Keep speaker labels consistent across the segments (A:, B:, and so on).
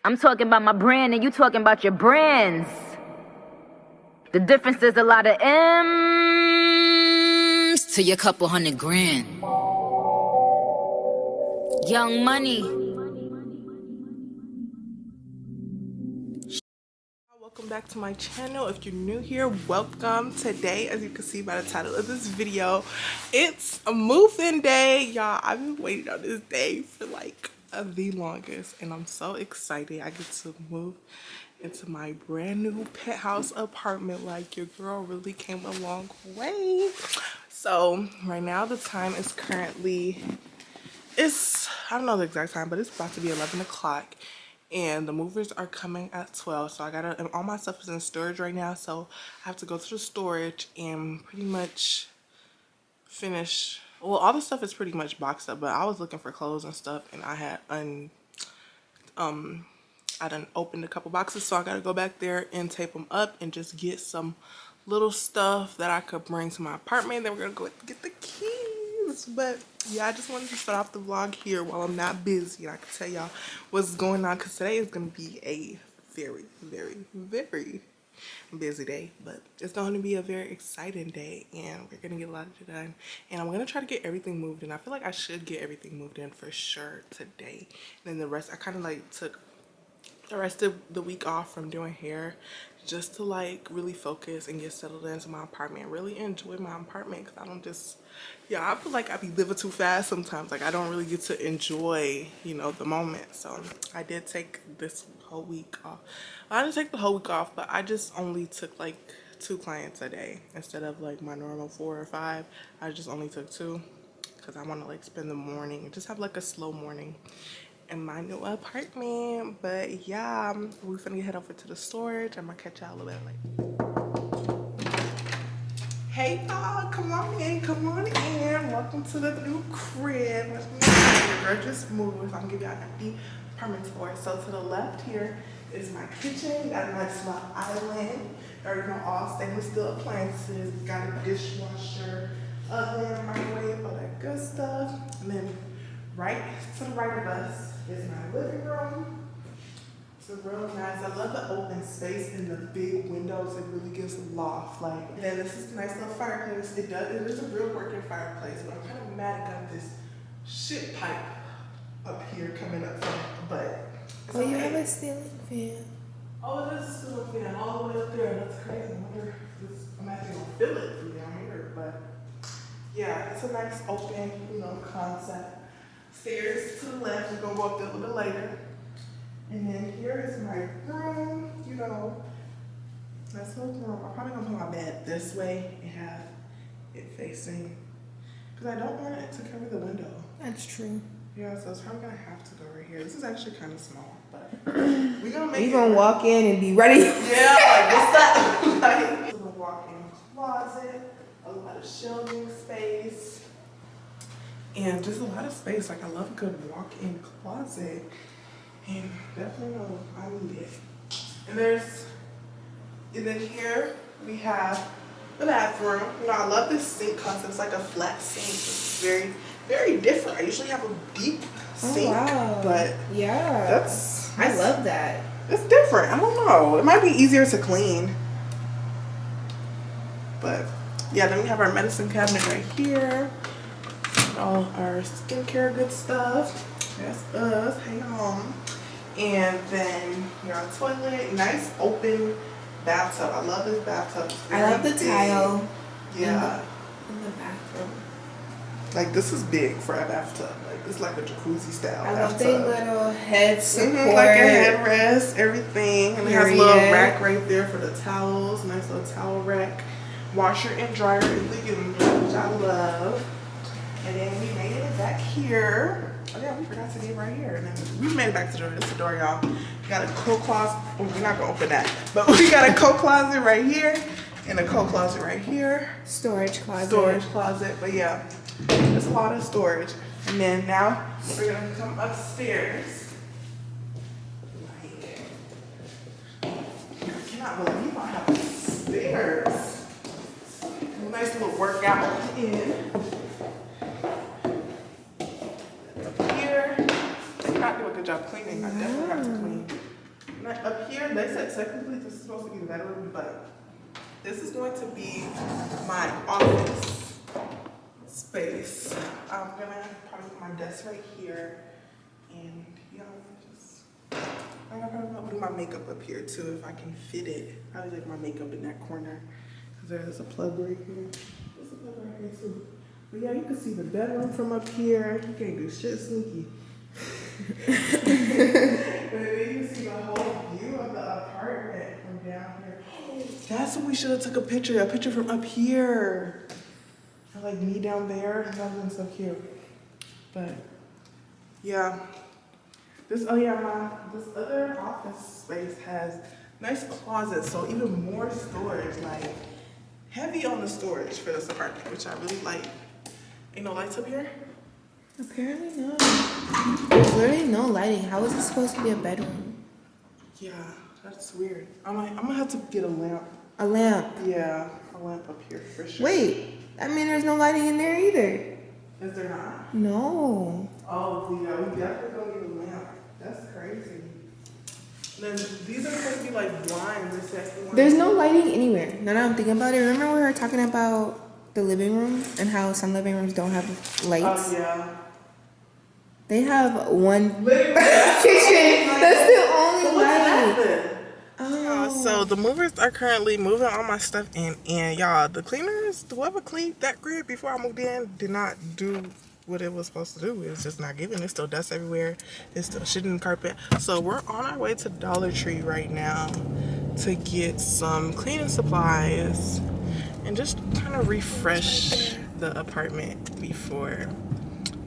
A: I'm talking about my brand and you talking about your brands. The difference is a lot of M's to your couple $100,000. Young Money.
B: Welcome back to my channel. If you're new here, welcome. Today, as you can see by the title of this video, it's a move-in day, y'all. I've been waiting on this day for like the longest, and I'm so excited. I get to move into my brand new penthouse apartment. Like, your girl really came a long way. So right now the time is currently, I don't know the exact time, but it's about to be 11 o'clock. And the movers are coming at 12, so all my stuff is in storage right now, so I have to go to the storage and pretty much finish. Well, all the stuff is pretty much boxed up, but I was looking for clothes and stuff, and I had I done opened a couple boxes, so I gotta go back there and tape them up and just get some little stuff that I could bring to my apartment. Then we're gonna go get the keys. But yeah, I just wanted to start off the vlog here while I'm not busy, and I can tell y'all what's going on, because today is gonna be a very, very, very busy day, but it's going to be a very exciting day, and we're gonna get a lot of it done, and I'm gonna try to get everything moved in. I feel like I should get everything moved in for sure today, and then the rest I kind of like took the rest of the week off from doing hair just to like really focus and get settled into my apartment, really enjoy my apartment, because I don't just, yeah, I feel like I be living too fast sometimes. Like, I don't really get to enjoy, you know, the moment. So I did take this whole week off. I didn't take the whole week off, but I just only took like 2 clients a day instead of like my normal 4 or 5. I just only took 2 because I want to like spend the morning and just have like a slow morning in my new apartment. But yeah, we're finna head over to the storage. I'm gonna catch y'all a little bit later. Hey y'all, come on in, come on in. Welcome to the new crib. Your girl just moved, so I'm gonna give y'all an empty apartment tour. So to the left here is my kitchen. Got a nice little island. There are all stainless steel appliances. Got a dishwasher, oven, microwave, all that good stuff. And then right to the right of us is my living room. It's real nice. I love the open space and the big windows. It really gives a loft. Like, and then this is a nice little fireplace. It is a real working fireplace, but I'm kind of mad it got this shit pipe up here coming up from it. But
C: well, okay. You have a ceiling fan.
B: Oh, it is a ceiling fan all the way up there. That's crazy. I wonder if I'm actually gonna feel it from down here. But yeah, it's a nice open, you know, concept. Stairs to the left. We're gonna go up there a little bit later. And then here is my room, you know, nice little room. I'm probably gonna put my bed this way and have it facing, because I don't want it to cover the window.
C: That's true.
B: Yeah, so it's probably gonna have to go right here. This is actually kind of small, but we're gonna make it.
C: You're gonna walk in and be ready.
B: Yeah, like what's that? Like, a walk-in closet, a lot of shelving space, and just a lot of space. Like, I love a good walk-in closet. And definitely know I need it. And then here we have the bathroom. You know, I love this sink concept. It's like a flat sink. It's very, very different. I usually have a deep sink, but
C: yeah, I love that.
B: It's different. I don't know. It might be easier to clean. But yeah, then we have our medicine cabinet right here. All our skincare good stuff. That's us. Hey home. And then your toilet, nice open bathtub. I love this bathtub.
C: I love the tile.
B: Yeah.
C: In the bathroom.
B: Like, this is big for a bathtub. Like, it's like a jacuzzi style
C: I
B: bathtub.
C: love the little head support.
B: Like a headrest, everything. And it has a little rack right there for the towels. Nice little towel rack. Washer and dryer is leaking, which I love. And then we made it back here. Oh yeah, we forgot to get right here. And then we made it back to the door. This is the door, y'all. We got a coat closet. Oh, we're not gonna open that. But we got a coat closet right here and a coat closet right here.
C: Storage closet.
B: Storage closet. But yeah, there's a lot of storage. And then now we're gonna come upstairs. I cannot believe I have stairs. A nice little workout in. Here. I did a good job cleaning. I definitely have to clean here, they said technically this is supposed to be the bedroom, but this is going to be my office space. I'm gonna probably put my desk right here, and yeah, I'm gonna put my makeup up here too if I can fit it. I would like my makeup in that corner because there's a plug right here. There's a plug right here too. But yeah, you can see the bedroom from up here. You can't do shit sneaky. But then you can see the whole view of the apartment from down here. That's what we should have took a picture from up here. Like me down there. That would have been so cute. But yeah. This other office space has nice closets, so even more storage, like heavy on the storage for this apartment, which I really like. Ain't no lights up here?
C: Apparently not. There's literally no lighting. How is this supposed to be a bedroom?
B: Yeah, that's weird. I'm gonna have to get a lamp.
C: A lamp.
B: Yeah, a lamp up here for sure.
C: Wait, I mean there's no lighting in there either.
B: Is there not?
C: No.
B: Oh, yeah, we definitely gonna get a lamp. That's crazy. Then these are supposed to be like blinds.
C: There's no lighting anywhere. Now that I'm thinking about it, remember we were talking about the living room and how some living rooms don't have lights?
B: Oh, yeah.
C: They have one
B: Literally,
C: kitchen. That's the only light.
B: Oh. So the movers are currently moving all my stuff in, and y'all, the cleaners, whoever cleaned that crib before I moved in, did not do what it was supposed to do. It's just not giving. There's still dust everywhere. There's still shit in the carpet. So we're on our way to Dollar Tree right now to get some cleaning supplies and just kind of refresh the apartment before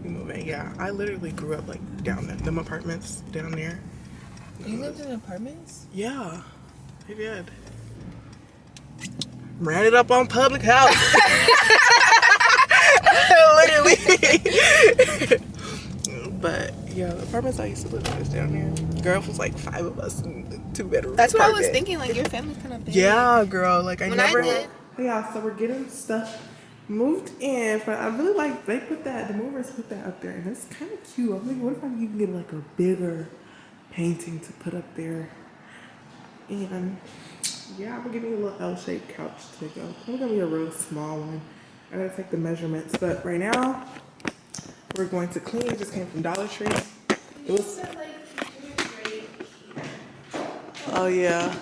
B: we move in. Yeah, I literally grew up like down there, them apartments down there.
C: You lived in apartments?
B: Yeah, they did. Ran it up on public house. Literally. But yeah, the apartments I used to live in is down there. Girl, it was like 5 of us in the 2-bedroom
C: That's
B: apartment.
C: what I was thinking. Like your family's kind of big.
B: Yeah, girl. Like I
C: When
B: never.
C: I did.
B: Yeah, so we're getting stuff moved in, but I really like they put that. The movers put that up there, and it's kind of cute. I'm like, what if I can even get like a bigger painting to put up there? And yeah, we're getting a little L-shaped couch to go. It's gonna be a real small one. I gotta take the measurements, but right now we're going to clean. It just came from Dollar Tree. It was. Oh yeah.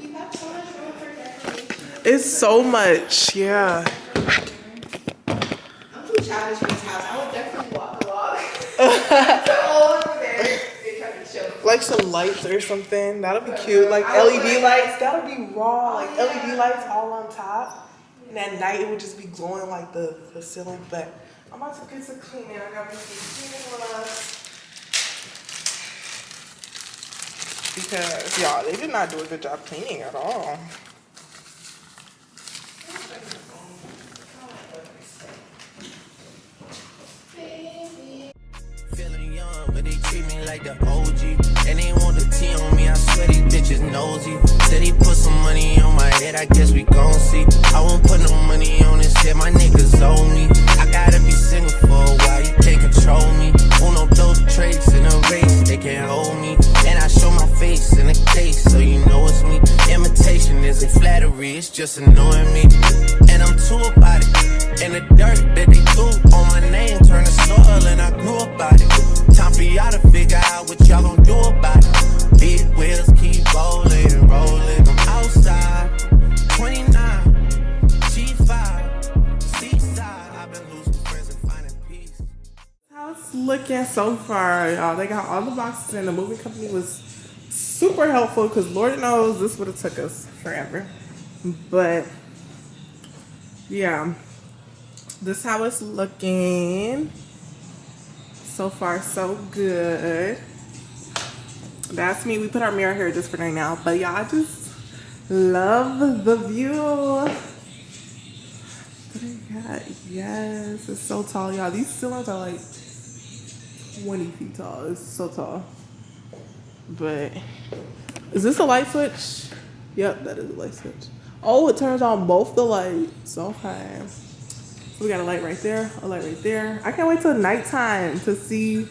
C: You have so much room for decoration.
B: It's so much, yeah.
C: I'm too childish for this house. I would definitely walk along. So all over there, they try to show.
B: Like some lights or something. That'll be cute. Like LED lights. That'll be raw. Like LED lights all on top. And at night it would just be glowing like the ceiling. But I'm about to get some cleaning. I got some cleaning gloves. Because y'all, they did not do a good job cleaning at all.
D: Feeling young, but they treat me like the OG. And they want the T on me, I swear these bitches nosy. Said he put some money on my head, I guess we gon' see. I won't put no money on his head, my niggas owe me. I gotta be single for a while, you can't control me. Uno those traits in a race, they can't hold me. And I show my face in a case, so you know it's me. Imitation isn't flattery, it's just annoying me. And I'm too about it. And the dirt that they threw on my name turned to soil, and I grew about it. Time for y'all to figure out what y'all gon' do about it. Big wheels keep rolling and rolling. I'm outside, 29, G5, seaside. I've been losing friends and finding peace.
B: How it's looking so far, y'all. They got all the boxes, and the moving company was super helpful because Lord knows this would have took us forever. But yeah, this is how it's looking. So far, so good. That's me. We put our mirror here just for right now. But y'all, I just love the view. What I got? Yes, it's so tall, y'all. These ceilings are like 20 feet tall. It's so tall. But is this a light switch? Yep, that is a light switch. Oh, it turns on both the lights. Okay. We got a light right there, a light right there. I can't wait till nighttime to see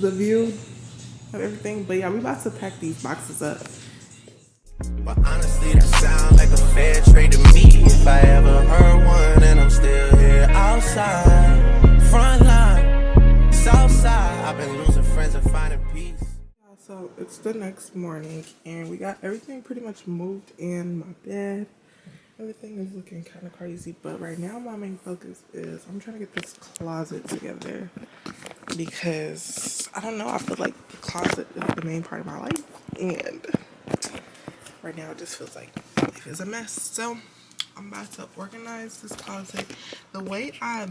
B: the view of everything. But yeah, we about to pack these boxes up
D: But honestly, that sounds like a fair trade to me. If I ever heard one, and I'm still here outside, front line, south side. I've been losing friends and finding peace.
B: So it's the next morning, and we got everything pretty much moved in. My bed, everything is looking kind of crazy, but right now my main focus is I'm trying to get this closet together, because I don't know, I feel like the closet is the main part of my life, and right now it just feels like life is a mess. So I'm about to organize this closet. The way I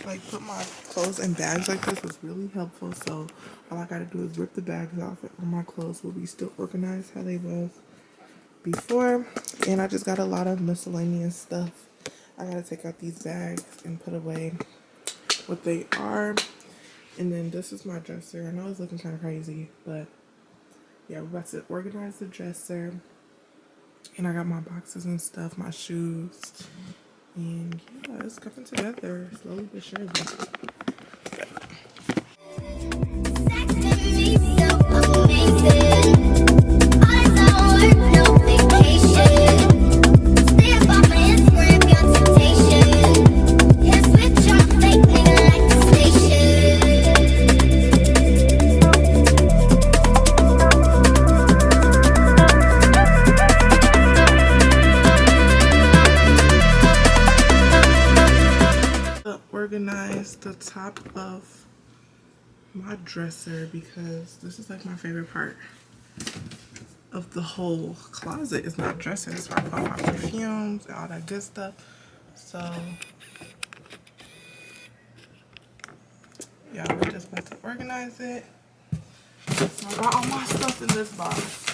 B: like put my clothes in bags like this is really helpful. So all I gotta do is rip the bags off, and all my clothes will be still organized how they was before. And I just got a lot of miscellaneous stuff I gotta take out these bags and put away what they are. And then this is my dresser. I know it's looking kind of crazy, but yeah, we're about to organize the dresser. And I got my boxes and stuff, my shoes, and yeah, it's coming together slowly but surely. Organize the top of my dresser, because this is like my favorite part of the whole closet is my dresser. That's where I put my perfumes and all that good stuff. So yeah, we're just about to organize it. So I got all my stuff in this box.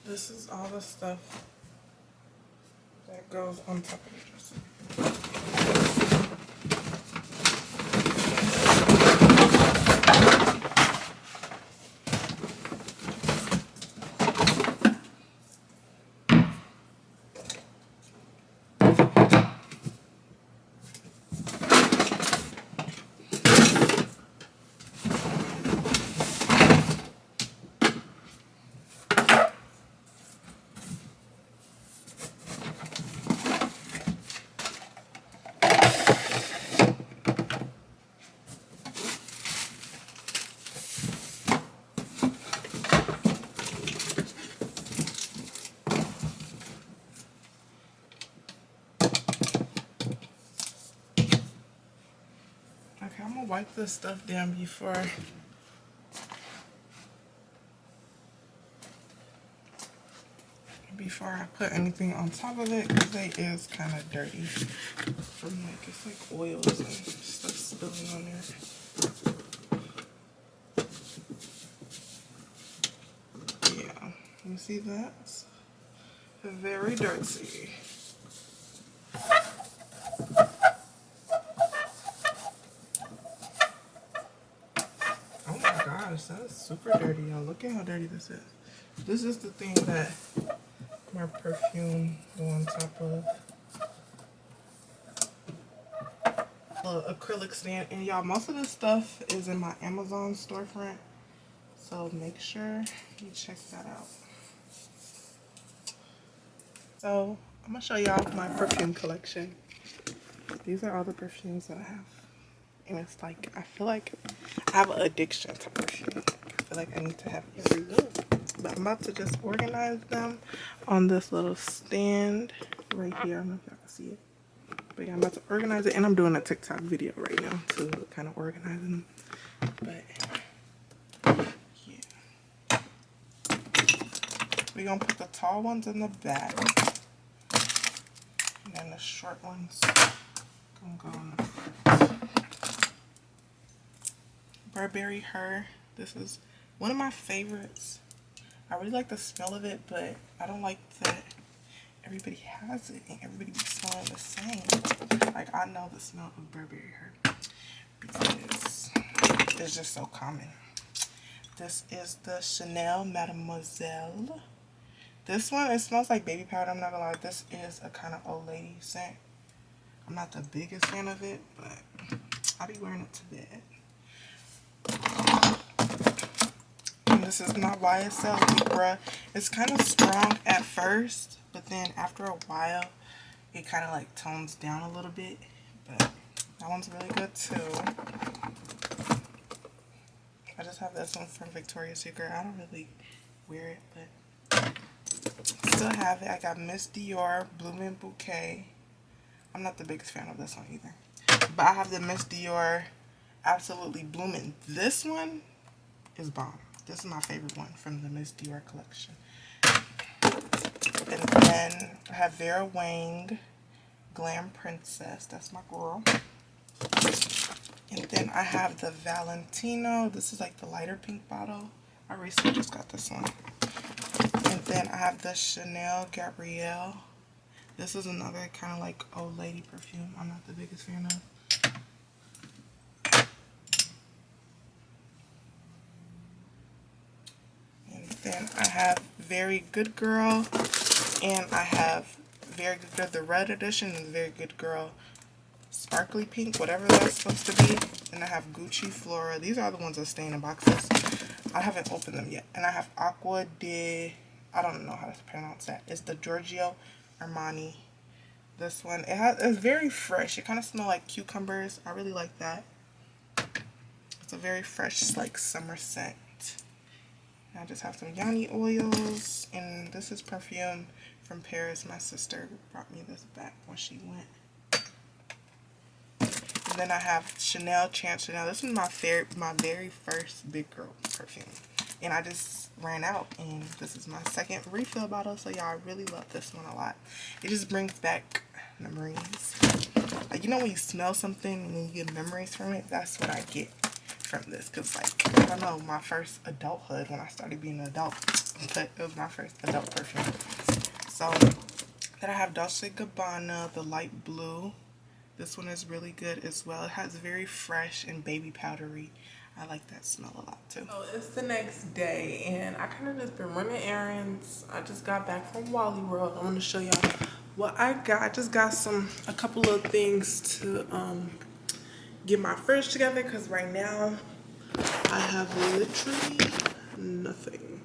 B: This is all the stuff that goes on top of the dresser. Okay, I'm gonna wipe this stuff down before I put anything on top of it, because they is kind of dirty from like, it's like oils and stuff spilling on there. Yeah, you see that? Very dirty. Oh my gosh, that is super dirty, y'all. Look at how dirty this is. This is the thing that my perfume go on top of. Acrylic stand. And y'all, most of this stuff is in my Amazon storefront, so make sure you check that out. So I'm gonna show y'all my perfume collection. These are all the perfumes that I have, and it's like, I feel like I have an addiction to perfume. I feel like I need to have every one. But I'm about to just organize them on this little stand right here. I don't know if y'all can see it, but yeah, I'm about to organize it, and I'm doing a TikTok video right now to kind of organize them. But yeah, we're gonna put the tall ones in the back, and then the short ones gonna go in the front. Burberry Her. This is one of my favorites. I really like the smell of it, but I don't like that everybody has it and everybody be smelling the same. Like, I know the smell of Burberry Her because it's just so common. This is the Chanel Mademoiselle. This one, it smells like baby powder. I'm not gonna lie. This is a kind of old lady scent. I'm not the biggest fan of it, but I'll be wearing it to bed. And this is my YSL Libra. It's kind of strong at first, but then after a while, it kind of like tones down a little bit. But that one's really good too. I just have this one from Victoria's Secret. I don't really wear it, but still have it. I got Miss Dior Bloomin' Bouquet. I'm not the biggest fan of this one either. But I have the Miss Dior Absolutely Bloomin'. This one is bomb. This is my favorite one from the Miss Dior collection. And then I have Vera Wang Glam Princess. That's my girl. And then I have the Valentino. This is like the lighter pink bottle. I recently just got this one. And then I have the Chanel Gabrielle. This is another kind of like old lady perfume I'm not the biggest fan of. And then I have Very Good Girl. And I have Very Good Girl, the red edition, and Very Good Girl sparkly pink, whatever that's supposed to be. And I have Gucci Flora. These are the ones that stay in the boxes. I haven't opened them yet. And I have Aqua de, I don't know how to pronounce that. It's the Giorgio Armani. This one, it's very fresh. It kind of smells like cucumbers. I really like that. It's a very fresh, like summer scent. And I just have some Yanni oils. And this is perfume from Paris. My sister brought me this back when she went. And then I have Chanel Chance Chanel. This is my very first big girl perfume. And I just ran out. And this is my second refill bottle. So y'all, I really love this one a lot. It just brings back memories. Like, you know when you smell something and then you get memories from it? That's what I get from this. Because, like, I don't know, my first adulthood when I started being an adult. But it was my first adult perfume. So, then I have Dolce & Gabbana, the light blue. This one is really good as well. It has very fresh and baby powdery. I like that smell a lot too. So it's the next day and I kind of just been running errands. I just got back from Wally World. I want to show y'all what I got. I just got a couple of things to get my fridge together because right now I have literally nothing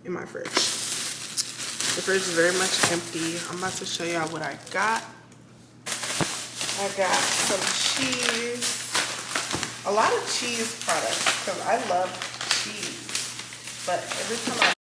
B: in my fridge. The fridge is very much empty. I'm about to show y'all what I got. I got some cheese, a lot of cheese products because I love cheese, but every time I